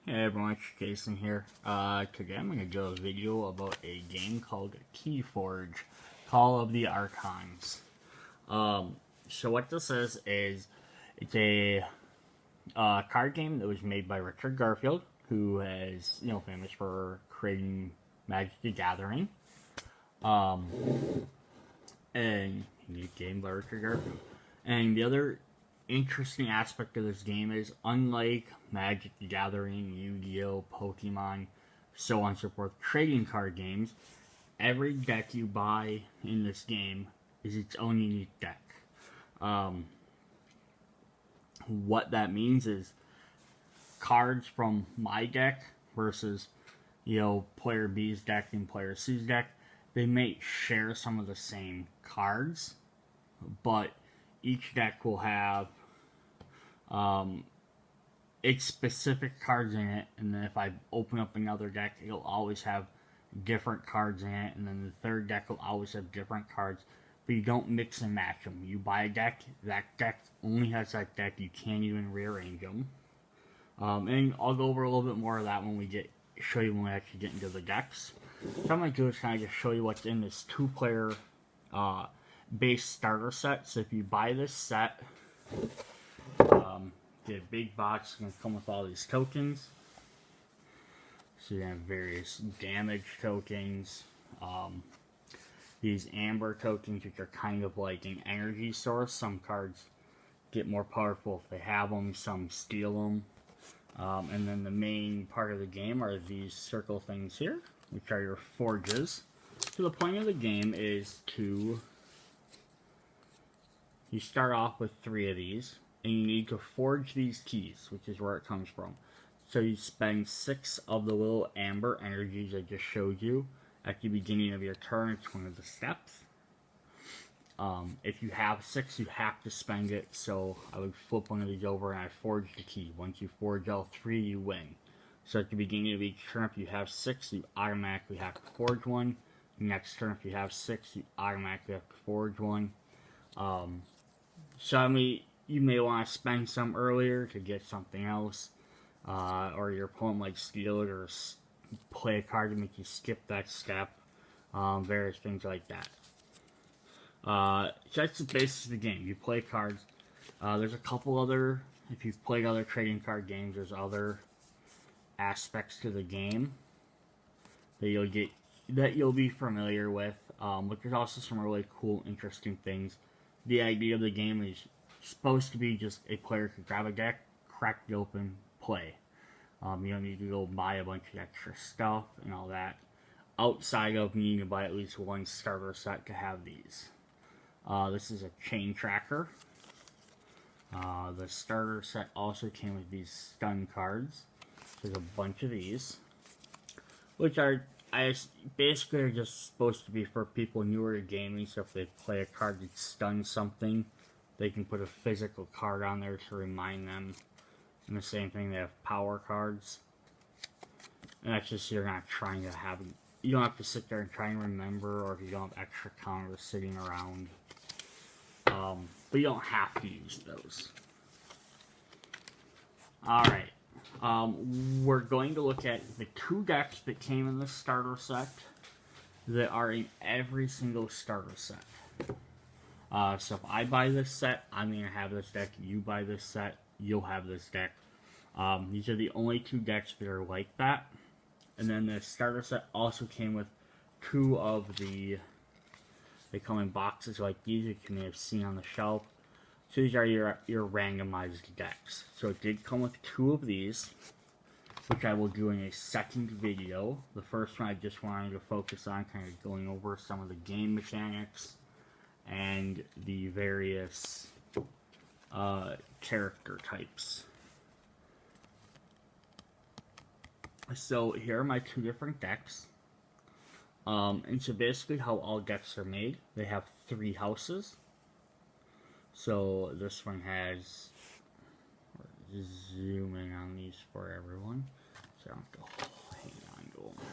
Hey everyone, it's Jason here. Today I'm going to do a video about a game called KeyForge, Call of the Archons. So what this is it's a card game that was made by Richard Garfield, who is, famous for creating Magic the Gathering. And he game by Richard Garfield. And the other interesting aspect of this game is, unlike Magic the Gathering, Yu-Gi-Oh, Pokemon, so on and so forth, trading card games, every deck you buy in this game is its own unique deck. What that means is cards from my deck versus, player B's deck and player C's deck, they may share some of the same cards, but each deck will have its specific cards in it, and then if I open up another deck, it'll always have different cards in it, and then the third deck will always have different cards, but you don't mix and match them. You buy a deck, that deck only has that deck, you can't even rearrange them. And I'll go over a little bit more of that when we show you when we actually get into the decks. So what I'm going to do is kind of just show you what's in this two-player base starter set. So if you buy this set, the big box is going to come with all these tokens. So you have various damage tokens, these amber tokens, which are kind of like an energy source. Some cards get more powerful if they have them, some steal them. And then the main part of the game are these circle things here, which are your forges. So the point of the game is you start off with 3 of these, and you need to forge these keys, which is where it comes from. So you spend 6 of the little amber energies I just showed you at the beginning of your turn. It's one of the steps. If you have 6, you have to spend it, so I would flip one of these over and I forge the key. Once you forge all 3, you win. So at the beginning of each turn, if you have 6, you automatically have to forge one. Next turn, if you have 6, you automatically have to forge one. So I mean, you may want to spend some earlier to get something else, or your opponent might steal it or play a card to make you skip that step, various things like that. So that's the basis of the game. You play cards. There's a couple other, if you've played other trading card games, there's other aspects to the game that you'll be familiar with, but there's also some really cool, interesting things. The idea of the game is supposed to be just a player could grab a deck, crack it open, play. You don't need to go buy a bunch of extra stuff and all that, outside of needing to buy at least one starter set to have these. This is a chain tracker. The starter set also came with these stun cards. There's a bunch of these, which basically are just supposed to be for people newer to gaming, so if they play a card that stuns something, they can put a physical card on there to remind them. And the same thing, they have power cards. And that's just, you're not trying to have, you don't have to sit there and try and remember, or if you don't have extra counters sitting around. But you don't have to use those. Alright. We're going to look at the 2 decks that came in the starter set that are in every single starter set. So if I buy this set, I'm going to have this deck. You buy this set, you'll have this deck. These are the only 2 decks that are like that. And then the starter set also came with 2 of they come in boxes like these, which you may have seen on the shelf. So these are your randomized decks. So it did come with 2 of these, which I will do in a second video. The first one I just wanted to focus on, kind of going over some of the game mechanics and the various character types. So here are my 2 different decks. And so basically how all decks are made, they have 3 houses. So this one has, zoom in on these for everyone, so I don't have to hang on to them.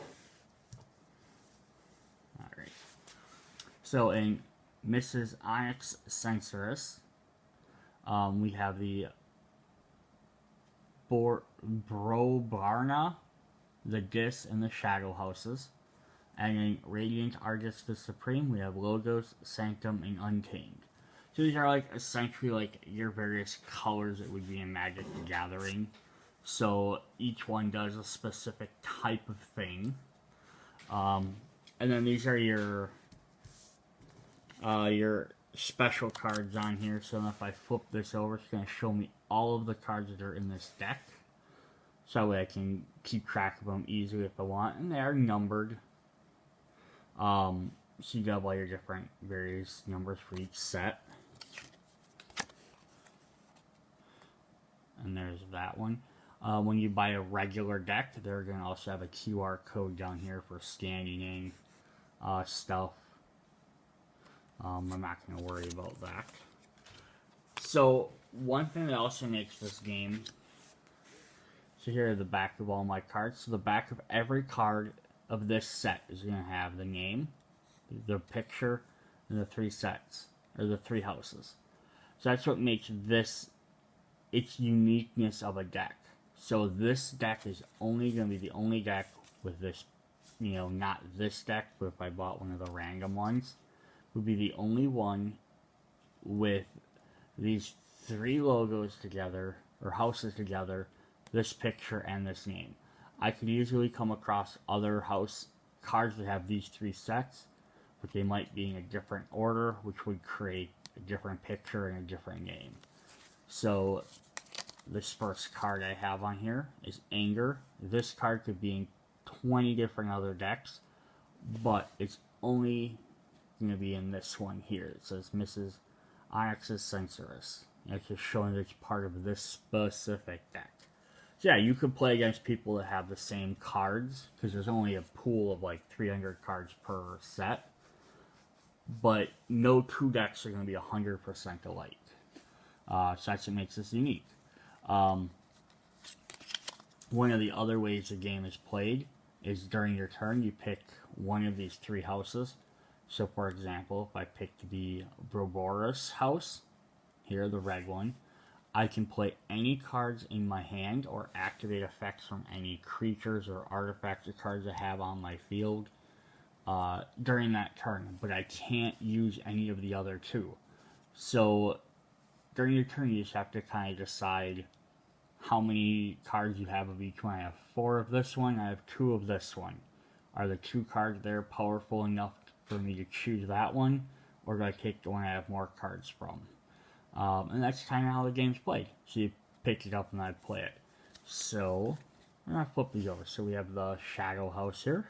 Alright. So in Mrs. Onyx Censorus, we have the Brobarna, the Dis, and the Shadow Houses. And in Radiant Argus the Supreme, we have Logos, Sanctum, and Untamed. So these are like essentially like your various colors that would be in Magic the Gathering. So each one does a specific type of thing. And then these are your special cards on here. So if I flip this over, it's going to show me all of the cards that are in this deck. So that way I can keep track of them easily if I want. And they are numbered. So you have all your different various numbers for each set. And there's that one. When you buy a regular deck, they're going to also have a QR code down here for scanning in stuff. I'm not going to worry about that. So, one thing that also makes this game... So here are the back of all my cards. So the back of every card of this set is going to have the name, the picture, and the 3 sets, or the 3 houses. So that's what makes this its uniqueness of a deck. So this deck is only going to be the only deck with this, you know, not this deck, but if I bought one of the random ones, would be the only one with these 3 logos together, or houses together, this picture and this name. I could easily come across other house cards that have these 3 sets, but they might be in a different order, which would create a different picture and a different name. So this first card I have on here is Anger. This card could be in 20 different other decks, but it's only going to be in this one here. It says Mrs. Onyx's Censorus. It's just showing that it's part of this specific deck. So yeah, you could play against people that have the same cards, because there's only a pool of like 300 cards per set. But no 2 decks are going to be 100% alike. So that's what makes this unique. One of the other ways the game is played is during your turn, you pick one of these 3 houses. So for example, if I picked the Broborus house, here, the red one, I can play any cards in my hand or activate effects from any creatures or artifacts or cards I have on my field during that turn, but I can't use any of the other 2. So during your turn, you just have to kind of decide how many cards you have of each one. I have 4 of this one, I have 2 of this one. Are the 2 cards there powerful enough for me to choose that one, or do I take the one I have more cards from? And that's kind of how the game's played. So you pick it up and I play it. So, I'm going to flip these over. So we have the Shadow House here.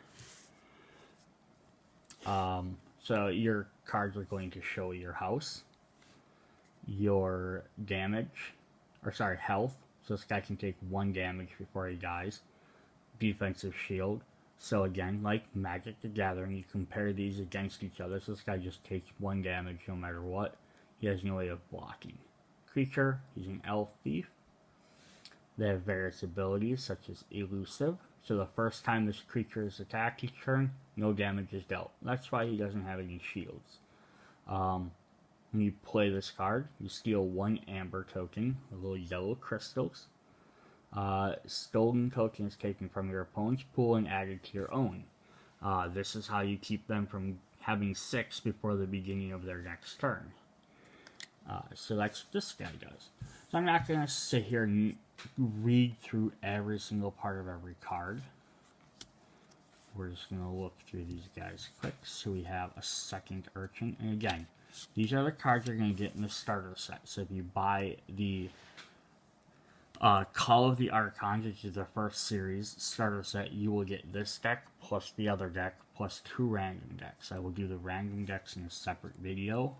So your cards are going to show your house, your damage, or sorry, health. So this guy can take 1 damage before he dies. Defensive shield. So again, like Magic the Gathering, you compare these against each other. So this guy just takes 1 damage no matter what. He has no way of blocking. Creature, he's an elf thief. They have various abilities such as elusive. So the first time this creature is attacked each turn, no damage is dealt. That's why he doesn't have any shields. When you play this card, you steal 1 amber token, with little yellow crystals. Stolen token is taken from your opponent's pool and added to your own. This is how you keep them from having 6 before the beginning of their next turn. So that's what this guy does. So I'm not going to sit here and read through every single part of every card. We're just going to look through these guys quick. So we have a second Urchin. And again, these are the cards you're going to get in the starter set. So if you buy the Call of the Archons, which is the first series starter set, you will get this deck plus the other deck plus 2 random decks. I will do the random decks in a separate video,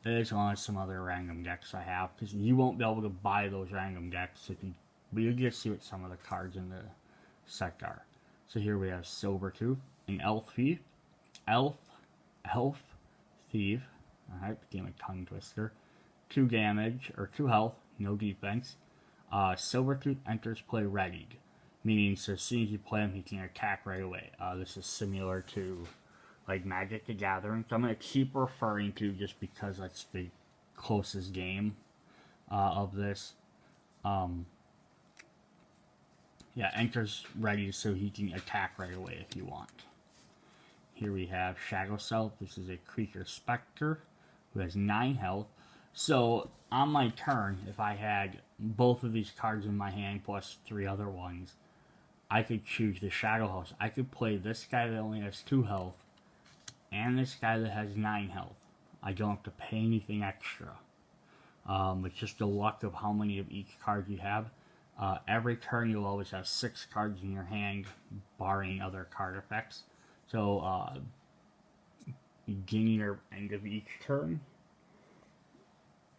as well as some other random decks I have, because you won't be able to buy those random decks if you, but you get to see what some of the cards in the set are. So here we have Silvertooth, an elf thief, elf thief. Alright, became a tongue twister. 2 damage, or 2 health, no defense. Silvertooth enters play readied, meaning so as soon as you play him, he can attack right away. This is similar to like Magic the Gathering. So I'm going to keep referring to just because that's the closest game of this. Yeah, enters ready so he can attack right away if you want. Here we have Shadow Self. This is a creature specter who has 9 health. So on my turn, if I had both of these cards in my hand plus 3 other ones, I could choose the Shadow House. I could play this guy that only has 2 health and this guy that has 9 health. I don't have to pay anything extra. It's just the luck of how many of each card you have. Every turn you'll always have 6 cards in your hand, barring other card effects. So, beginning or end of each turn.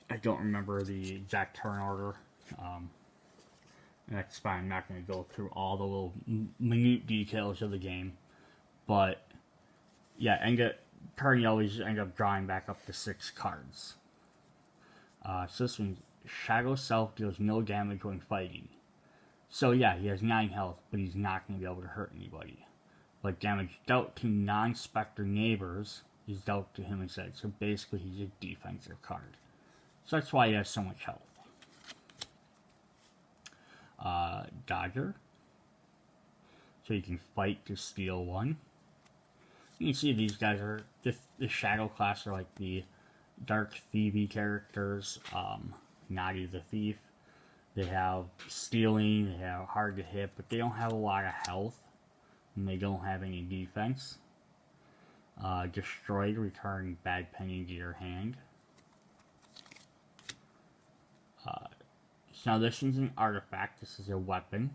I don't remember the exact turn order. That's fine, I'm not going to go through all the little minute details of the game. But, yeah, end of turn you always end up drawing back up to 6 cards. So this one, Shadow Self deals no damage when fighting. So yeah, he has 9 health, but he's not going to be able to hurt anybody. But damage dealt to non-specter neighbors is dealt to him instead. So basically he's a defensive card. So that's why he has so much health. Dodger. So you can fight to steal 1. You can see these guys are, the Shadow class are like the Dark Thievy characters, Naughty the Thief. They have stealing, they have hard to hit, but they don't have a lot of health, and they don't have any defense. Destroyed, return bad penny to your hand. So now this one's an artifact, this is a weapon.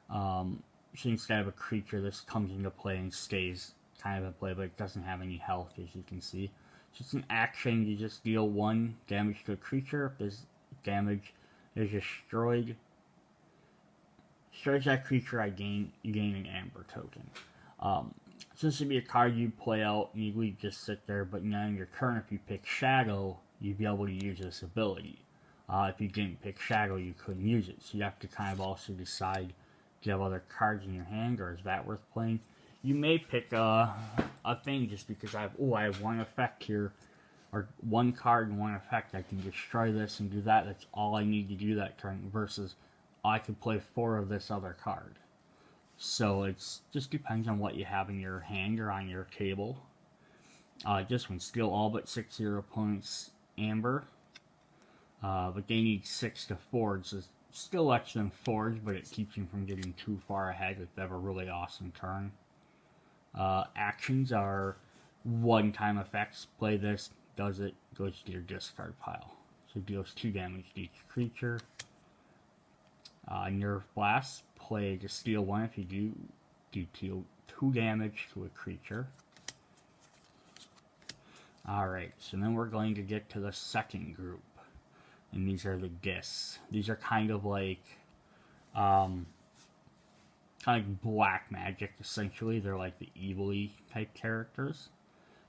So instead of a creature, this comes into play and stays kind of in play, but it doesn't have any health, as you can see. So it's an action, you just deal 1 damage to a creature. If this damage is destroys that creature, you gain an Amber token. So this would be a card you play out, and you would just sit there, but now in your turn, if you pick Shadow, you'd be able to use this ability. If you didn't pick Shadow, you couldn't use it. So you have to kind of also decide, do you have other cards in your hand, or is that worth playing? You may pick a thing just because I have 1 effect here, or 1 card and 1 effect. I can destroy this and do that. That's all I need to do that turn, versus I could play 4 of this other card. So it just depends on what you have in your hand or on your table. This one, steal all but 6 of your opponent's Amber. But they need 6 to forge. So still lets them forge, but it keeps them from getting too far ahead if they have a really awesome turn. Actions are one-time effects. Play this, does it, goes to your discard pile. So deals 2 damage to each creature. Nerve Blast, play to steal 1 if you do 2 damage to a creature. Alright, so then we're going to get to the second group. And these are the discs. These are kind of like black magic, essentially. They're like the evil-y type characters.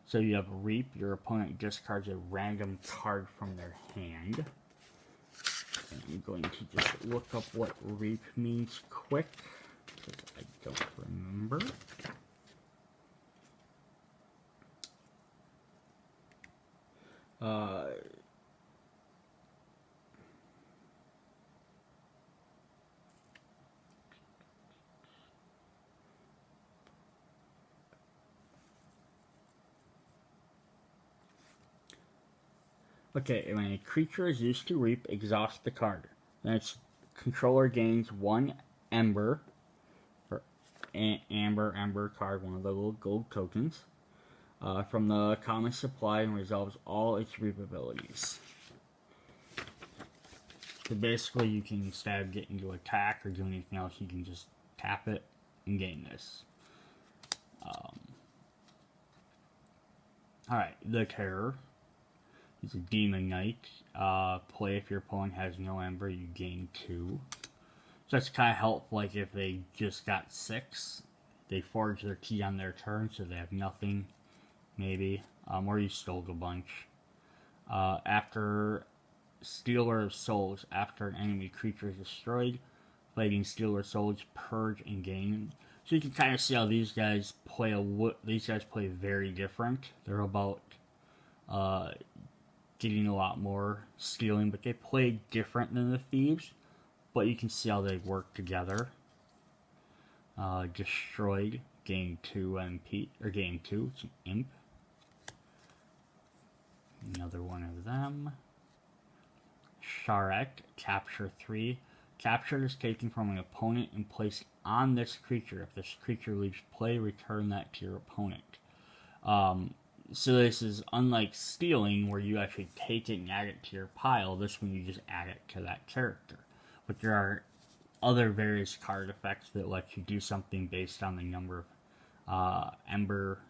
So you have Reap. Your opponent discards a random card from their hand. And I'm going to just look up what Reap means quick, because I don't remember. Okay, when a creature is used to Reap, exhaust the card. Then its controller gains 1 Ember, or Ember card, one of the little gold tokens, from the common supply, and resolves all its Reap abilities. So basically, you can, instead of getting to attack or do anything else, you can just tap it and gain this. Alright, the Terror. He's a Demon Knight. Play if your opponent has no Ember, you gain 2. So that's kind of helpful, like if they just got 6, they forge their key on their turn, so they have nothing, maybe. Or you stole a bunch. After Stealer of Souls, after an enemy creature is destroyed, fighting Stealer of Souls, purge and gain. So you can kind of see how these guys play very different. They're about getting a lot more stealing, but they play different than the Thieves. But you can see how they work together. Destroyed, gain 2 MP, or gain 2, it's an imp. Another one of them. Charette, capture 3. Capture is taken from an opponent and placed on this creature. If this creature leaves play, return that to your opponent. So this is unlike stealing, where you actually take it and add it to your pile. This one you just add it to that character. But there are other various card effects that let you do something based on the number of ember,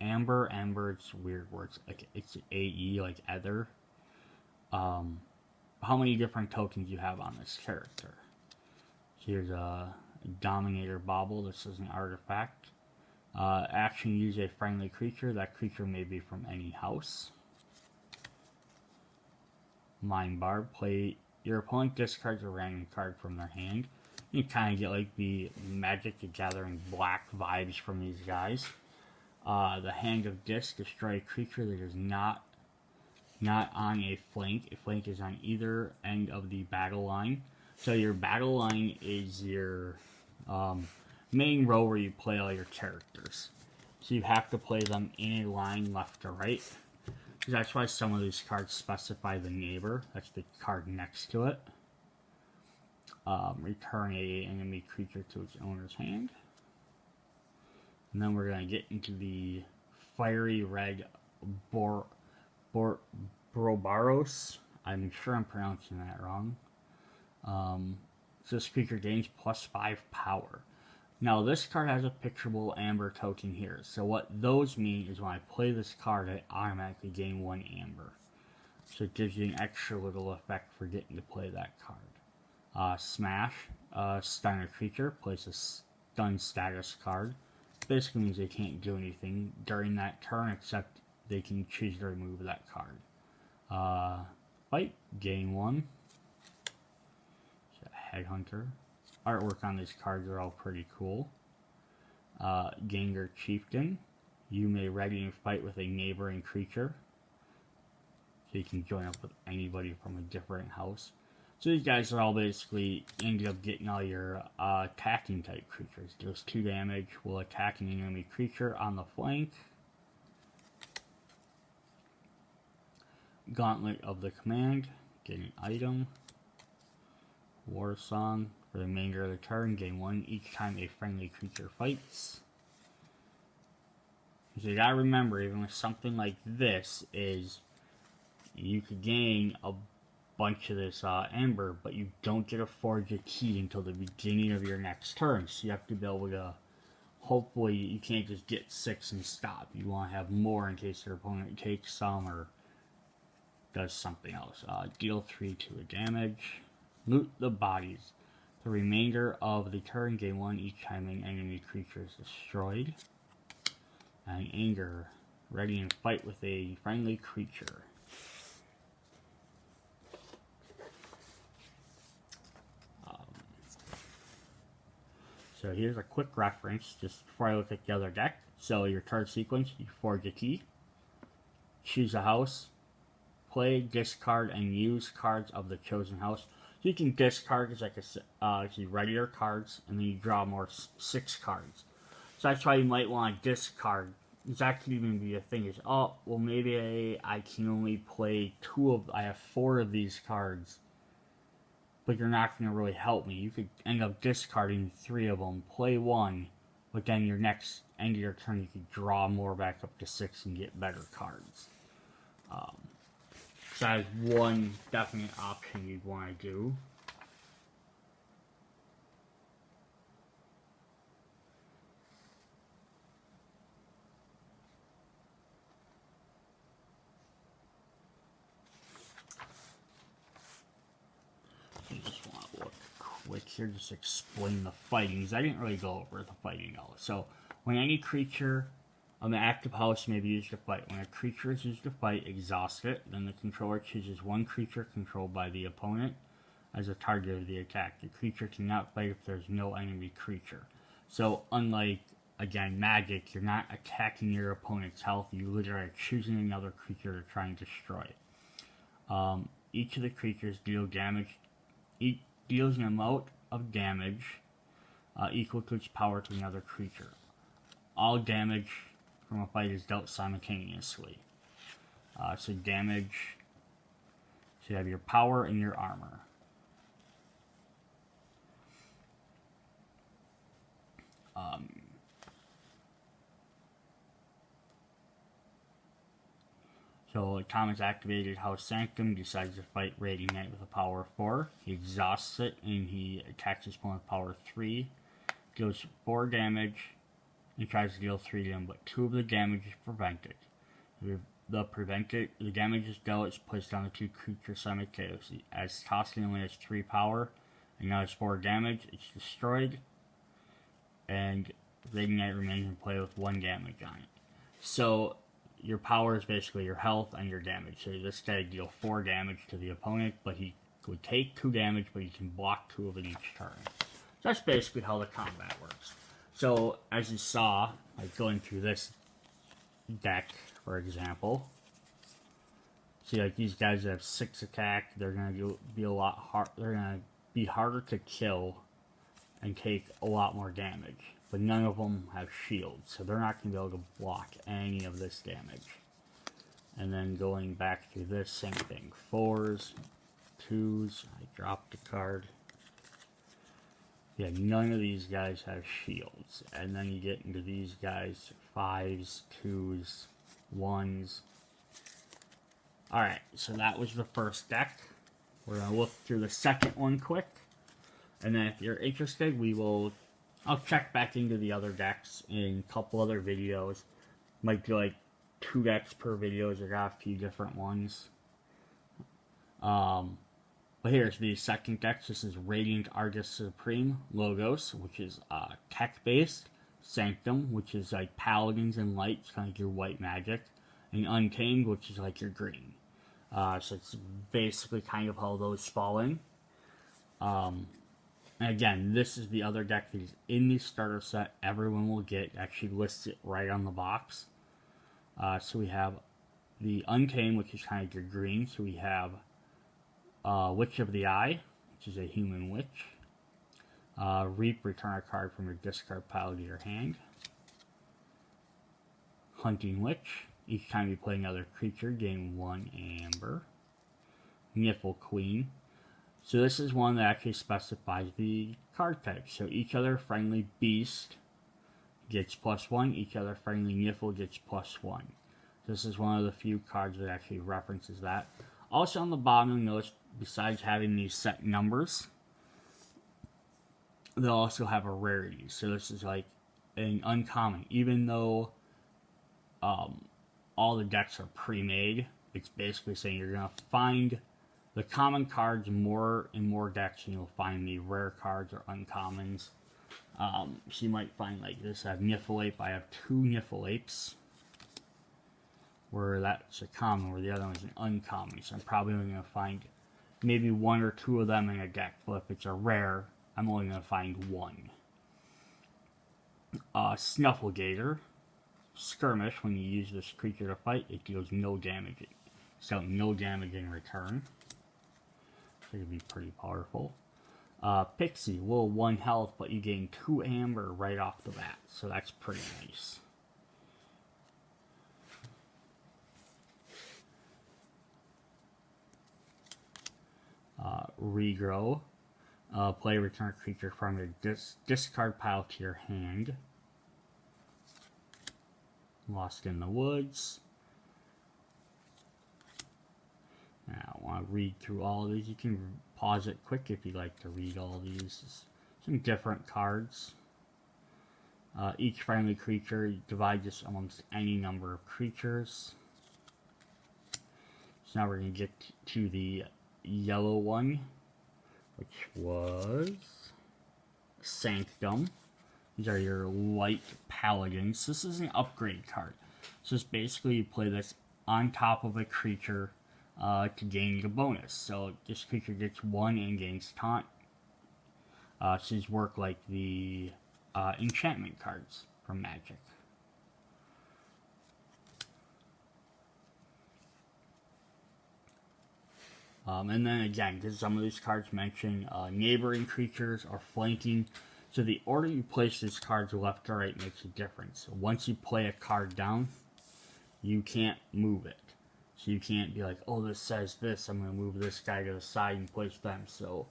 it's weird words, like it's AE, like ether. How many different tokens you have on this character. Here's a Dominator Bauble. This is an artifact. Action, use a friendly creature. That creature may be from any house. Mind Barb. Play your opponent discards a random card from their hand. You kind of get like the Magic the Gathering Black vibes from these guys. The Hand of Disc. Destroy a creature that is not on a flank. A flank is on either end of the battle line. So your battle line is your main row where you play all your characters. So you have to play them in a line left to right. That's why some of these cards specify the neighbor. That's the card next to it. Return a enemy creature to its owner's hand. And then we're going to get into the Fiery Red Borobaros. I'm sure I'm pronouncing that wrong. So this creature gains +5 power. Now this card has a picturable amber token here. So what those mean is when I play this card, I automatically gain 1 amber. So it gives you an extra little effect for getting to play that card. Smash. Stun a creature. Place a stun status card. Basically means they can't do anything during that turn except they can choose to remove that card. Fight. Gain 1. Headhunter. Artwork on these cards are all pretty cool. Gengar Chieftain. You may ready and fight with a neighboring creature. So you can join up with anybody from a different house. So these guys are all basically ended up getting all your attacking type creatures. Deals 2 damage, will attack an enemy creature on the flank. Gauntlet of the Command. Get an item. War Song. For the remainder of the turn, gain 1 each time a friendly creature fights. So you gotta remember, even with something like this, is you could gain a bunch of this ember, but you don't get to forge a key until the beginning of your next turn. So you have to be able to, hopefully, you can't just get 6 and stop. You want to have more in case your opponent takes some or does something else. Deal 3 to a damage. Loot the bodies. The remainder of the turn, gain 1 each time an enemy creature is destroyed. And Anger, ready and fight with a friendly creature. So here's a quick reference, just before I look at the other deck. So your turn sequence, you forge a key, choose a house, play, discard, and use cards of the chosen house. So you can discard as like a regular cards, and then you draw more 6 cards. So that's why you might want to discard. That could even be a thing. Is oh well, maybe I can only play 2 of. I have 4 of these cards, but you're not going to really help me. You could end up discarding 3 of them, play 1, but then your next end of your turn you could draw more back up to 6 and get better cards. So that is one definite option you'd want to do. I just want to look quick here, just explain the fightings. I didn't really go over the fighting though. So when any creature on the active house may be used to fight. When a creature is used to fight, exhaust it. Then the controller chooses one creature controlled by the opponent as a target of the attack. The creature cannot fight if there's no enemy creature. So unlike, again, Magic, you're not attacking your opponent's health. You literally are choosing another creature to try and destroy. Each of the creatures deals an amount of damage equal to its power to another creature. All damage from a fight is dealt simultaneously. So damage, so you have your power and your armor. So Thomas activated House Sanctum, decides to fight Raging Knight with a power of 4. He exhausts it and he attacks his opponent with power 3. Deals 4 damage and tries to deal 3 to him, but 2 of the damage is prevented. The damage is dealt is placed on the 2 creatures simultaneously. As Toscan only has 3 power and now has 4 damage, it's destroyed. And Raging Knight remains in play with 1 damage on it. So your power is basically your health and your damage. So this guy deal 4 damage to the opponent, but he would take 2 damage, but he can block 2 of it each turn. So that's basically how the combat works. So as you saw, like going through this deck, for example, see like these guys that have 6 attack, they're gonna be a lot hard. They're gonna be harder to kill and take a lot more damage. But none of them have shields, so they're not going to be able to block any of this damage. And then going back through this, same thing. 4s, 2s, I dropped a card. Yeah, none of these guys have shields. And then you get into these guys, 5s, 2s, 1s. Alright, so that was the first deck. We're going to look through the second one quick. And then if you're interested, I'll check back into the other decks in a couple other videos. Might be like 2 decks per video. I got a few different ones. But here's the second deck. This is Radiant Argus Supreme Logos, which is tech-based. Sanctum, which is like Paladins and Lights, kind of like your white magic. And Untamed, which is like your green. So it's basically kind of how those fall in. And again, this is the other deck that is in the starter set. Everyone will get. Actually lists it right on the box. So we have the Untamed, which is kind of your green. So we have Witch of the Eye, which is a human witch. Reap, return a card from your discard pile to your hand. Hunting Witch. Each time you play another creature, gain 1 amber. Niffle Queen. So this is one that actually specifies the card type. So each other friendly beast gets +1. Each other friendly Niffle gets +1. This is one of the few cards that actually references that. Also on the bottom, you'll notice, besides having these set numbers, they'll also have a rarity. So this is like an uncommon. Even though all the decks are pre-made, it's basically saying you're going to find the common cards more in more decks, and you'll find the rare cards or uncommons. So you might find like this. I have Niffle-Ape. I have 2 Niffle-Apes, where that's a common, where the other one's an uncommon. So I'm probably only going to find maybe 1 or 2 of them in a deck. But if it's a rare, I'm only going to find 1. Snufflegator. Skirmish. When you use this creature to fight, it deals no damage. So no damage in return. So it could be pretty powerful. Pixie, will 1 health, but you gain 2 amber right off the bat. So that's pretty nice. Regrow. Play return a creature from your discard pile to your hand. Lost in the Woods. Now, I want to read through all of these. You can pause it quick if you'd like to read all these. Some different cards. Each friendly creature, divide this amongst any number of creatures. So now we're going to get to the yellow one, which was Sanctum. These are your light paladins. This is an upgrade card. So it's basically you play this on top of a creature to gain the bonus. So this creature gets 1 and gains taunt. So these work like the enchantment cards from Magic. And then again, because some of these cards mention neighboring creatures or flanking. So the order you place these cards left to right makes a difference. Once you play a card down, you can't move it. So you can't be like, oh, this says this, I'm going to move this guy to the side and place them. So,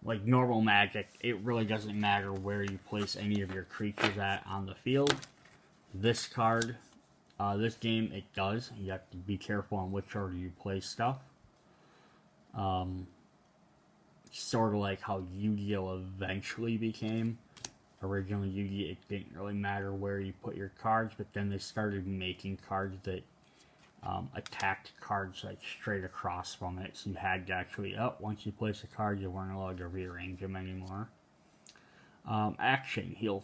like normal Magic, it really doesn't matter where you place any of your creatures at on the field. This card, this game, it does. You have to be careful on which order you place stuff. Sort of like how Yu-Gi-Oh! Eventually became. Originally, Yu-Gi-Oh! It didn't really matter where you put your cards, but then they started making cards that attacked cards like straight across from it. So you had to actually, once you place a card, you weren't allowed to rearrange them anymore. Action, heal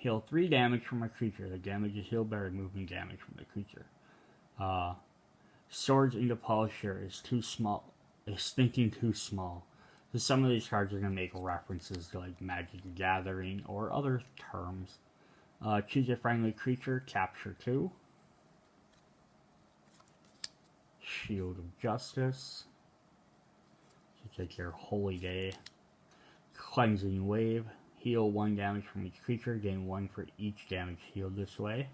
3 damage from a creature. The damage is healed by removing damage from the creature. Swords into Polisher is too small. Is thinking too small. So some of these cards are going to make references to like Magic the Gathering or other terms. Choose a friendly creature, capture 2. Shield of Justice. So take your Holy Day. Cleansing Wave. Heal 1 damage from each creature, gain 1 for each damage healed this way.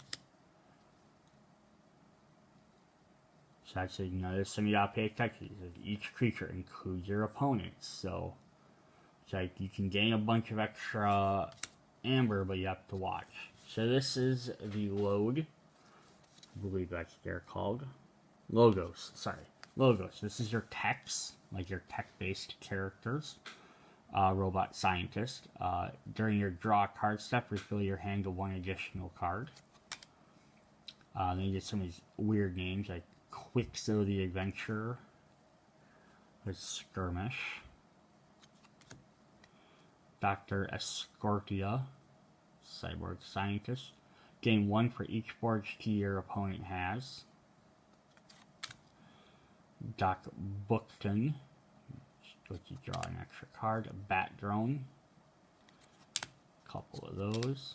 So actually, notice some you gotta pay attention. Each creature includes your opponents, so it's like you can gain a bunch of extra amber, but you have to watch. So this is the load. I believe that's what they're called. Logos. Sorry, logos. This is your text, like your tech-based characters. Robot Scientist. During your draw card step, refill your hand to 1 additional card. Then you get some of these weird names like Quixo the Adventurer, with Skirmish, Dr. Escortia, Cyborg Scientist. Gain 1 for each forge key your opponent has. Doc Bookton, let you draw an extra card. Bat Drone, a couple of those.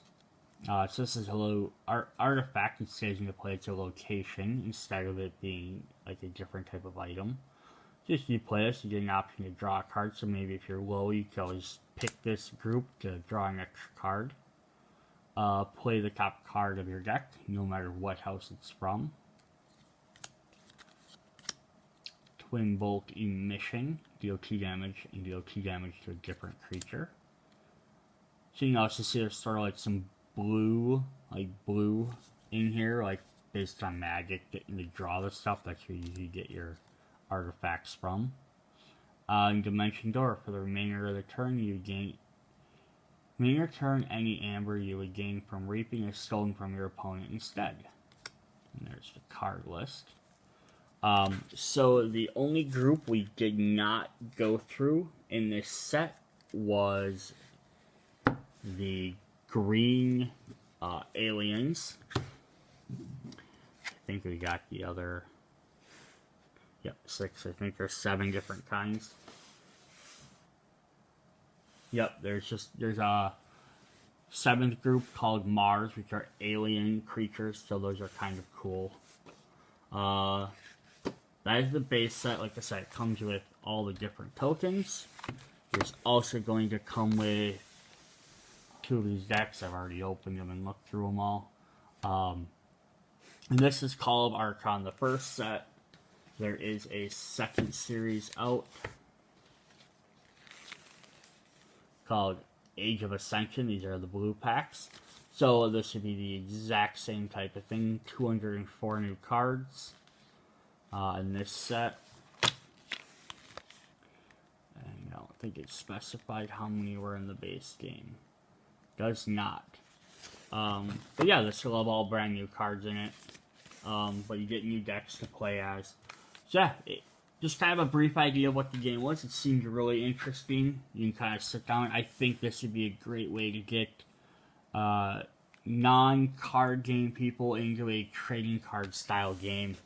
So this is a little artifact. It stays into play. It's a location instead of it being like a different type of item. Just you play this, you get an option to draw a card. So maybe if you're low, you can always pick this group to draw an extra card. Play the top card of your deck, no matter what house it's from. Twin Bolt Emission, deal 2 damage and deal 2 damage to a different creature. So you can also see there's sort of like some blue in here, like based on Magic, getting to draw the stuff. That's where you get your artifacts from. Dimension Door, for the remainder of the turn, you gain. When your turn, any amber you would gain from reaping is stolen from your opponent instead. And there's the card list. So the only group we did not go through in this set was the green aliens. I think we got the other, 6. I think there's 7 different kinds. Yep, there's a 7th group called Mars, which are alien creatures, so those are kind of cool. That is the base set. Like I said, it comes with all the different tokens. There's also going to come with 2 of these decks. I've already opened them and looked through them all. And this is Call of Archon, the first set. There is a second series out called Age of Ascension. These are the blue packs. So this should be the exact same type of thing. 204 new cards in this set. And I don't think it specified how many were in the base game. Does not. But yeah, this will have all brand new cards in it. But you get new decks to play as. So yeah, just kind of a brief idea of what the game was. It seemed really interesting. You can kind of sit down. I think this would be a great way to get non-card game people into a trading card style game.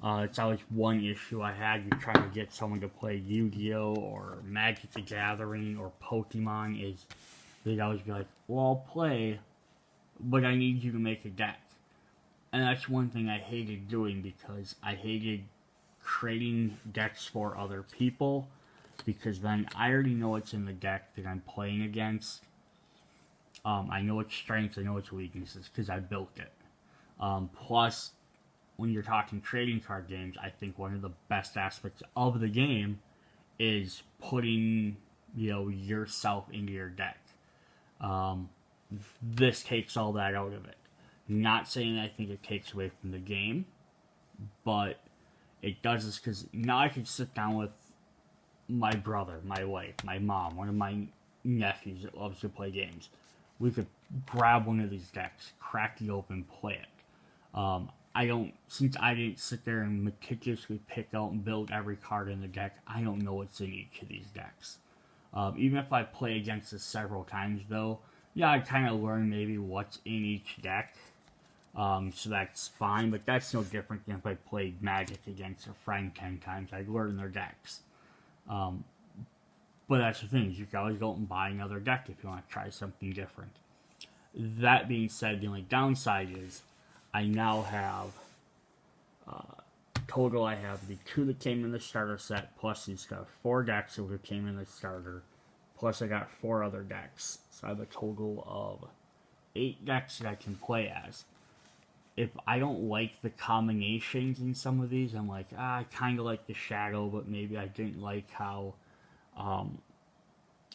It's always one issue I had. You're trying to get someone to play Yu-Gi-Oh! Or Magic the Gathering or Pokemon. Is they'd always be like, well, I'll play, but I need you to make a deck. And that's one thing I hated doing, because I hated creating decks for other people because then I already know what's in the deck that I'm playing against. I know its strengths, I know its weaknesses, because I built it. Plus, when you're talking trading card games, I think one of the best aspects of the game is putting, yourself into your deck. This takes all that out of it. Not saying I think it takes away from the game, but it does this because now I can sit down with my brother, my wife, my mom, one of my nephews that loves to play games. We could grab one of these decks, crack it open, play it. Since I didn't sit there and meticulously pick out and build every card in the deck, I don't know what's in each of these decks. Even if I play against this several times, though, I kind of learn maybe what's in each deck. So that's fine, but that's no different than if I played Magic against a friend 10 times. I'd learn their decks. But that's the thing, you can always go out and buy another deck if you want to try something different. That being said, the only downside is I now have, total I have the 2 that came in the starter set, plus these 4 decks that came in the starter, plus I got 4 other decks. So I have a total of 8 decks that I can play as. If I don't like the combinations in some of these, I'm like, I kind of like the Shadow, but maybe I didn't like how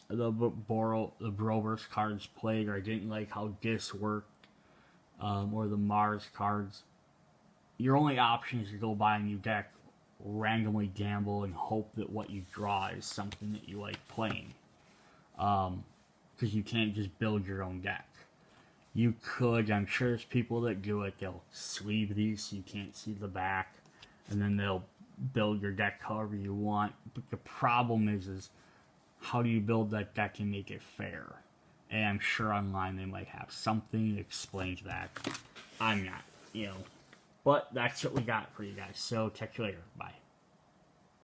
the Broverse cards played, or I didn't like how Dis worked, or the Mars cards. Your only option is to go buy a new deck, randomly gamble, and hope that what you draw is something that you like playing. Because you can't just build your own deck. You could, I'm sure there's people that do it, they'll sleeve these so you can't see the back, and then they'll build your deck however you want. But the problem is how do you build that deck and make it fair? And I'm sure online they might have something that explains that. I'm not, But that's what we got for you guys. So, catch you later. Bye.